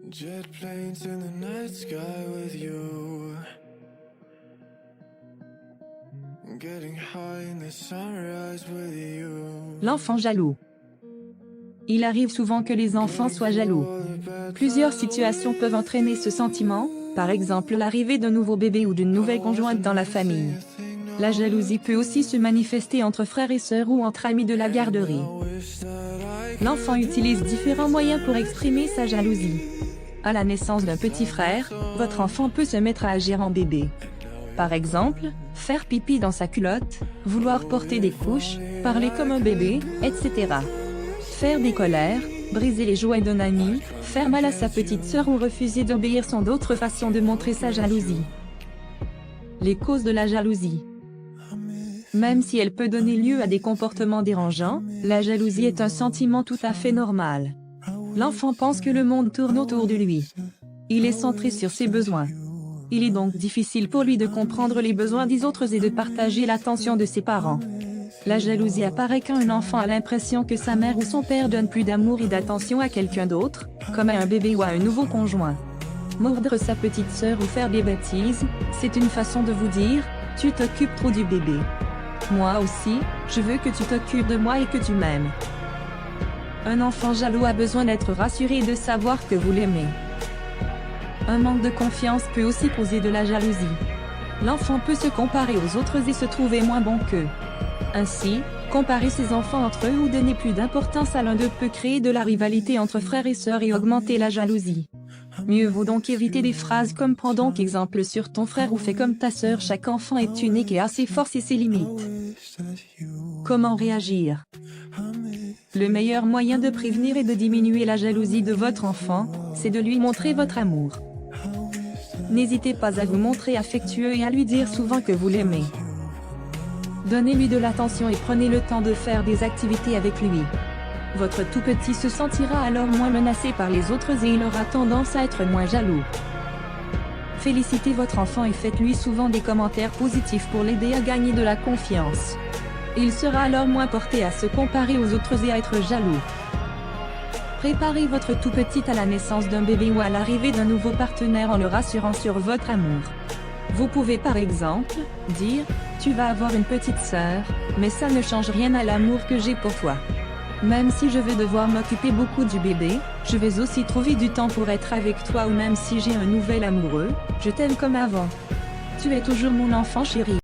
Jet planes in the night sky with you. Getting high in the sunrise with you. L'enfant jaloux. Il arrive souvent que les enfants soient jaloux. Plusieurs situations peuvent entraîner ce sentiment, par exemple l'arrivée d'un nouveau bébé ou d'une nouvelle conjointe dans la famille. La jalousie peut aussi se manifester entre frères et sœurs ou entre amis de la garderie. L'enfant utilise différents moyens pour exprimer sa jalousie. À la naissance d'un petit frère, votre enfant peut se mettre à agir en bébé. Par exemple, faire pipi dans sa culotte, vouloir porter des couches, parler comme un bébé, etc. Faire des colères, briser les jouets d'un ami, faire mal à sa petite sœur ou refuser d'obéir sont d'autres façons de montrer sa jalousie. Les causes de la jalousie. Même si elle peut donner lieu à des comportements dérangeants, la jalousie est un sentiment tout à fait normal. L'enfant pense que le monde tourne autour de lui. Il est centré sur ses besoins. Il est donc difficile pour lui de comprendre les besoins des autres et de partager l'attention de ses parents. La jalousie apparaît quand un enfant a l'impression que sa mère ou son père donne plus d'amour et d'attention à quelqu'un d'autre, comme à un bébé ou à un nouveau conjoint. Mordre sa petite sœur ou faire des bêtises, c'est une façon de vous dire « tu t'occupes trop du bébé ». Moi aussi, je veux que tu t'occupes de moi et que tu m'aimes. Un enfant jaloux a besoin d'être rassuré et de savoir que vous l'aimez. Un manque de confiance peut aussi causer de la jalousie. L'enfant peut se comparer aux autres et se trouver moins bon qu'eux. Ainsi, comparer ses enfants entre eux ou donner plus d'importance à l'un d'eux peut créer de la rivalité entre frères et sœurs et augmenter la jalousie. Mieux vaut donc éviter des phrases comme « prends donc exemple sur ton frère » ou « fais comme ta sœur ». Chaque enfant est unique et a ses forces et ses limites. Comment réagir? Le meilleur moyen de prévenir et de diminuer la jalousie de votre enfant, c'est de lui montrer votre amour. N'hésitez pas à vous montrer affectueux et à lui dire souvent que vous l'aimez. Donnez-lui de l'attention et prenez le temps de faire des activités avec lui. Votre tout petit se sentira alors moins menacé par les autres et il aura tendance à être moins jaloux. Félicitez votre enfant et faites-lui souvent des commentaires positifs pour l'aider à gagner de la confiance. Il sera alors moins porté à se comparer aux autres et à être jaloux. Préparez votre tout petit à la naissance d'un bébé ou à l'arrivée d'un nouveau partenaire en le rassurant sur votre amour. Vous pouvez par exemple dire « Tu vas avoir une petite sœur, mais ça ne change rien à l'amour que j'ai pour toi. Même si je vais devoir m'occuper beaucoup du bébé, je vais aussi trouver du temps pour être avec toi ou même si j'ai un nouvel amoureux, je t'aime comme avant. Tu es toujours mon enfant chéri. »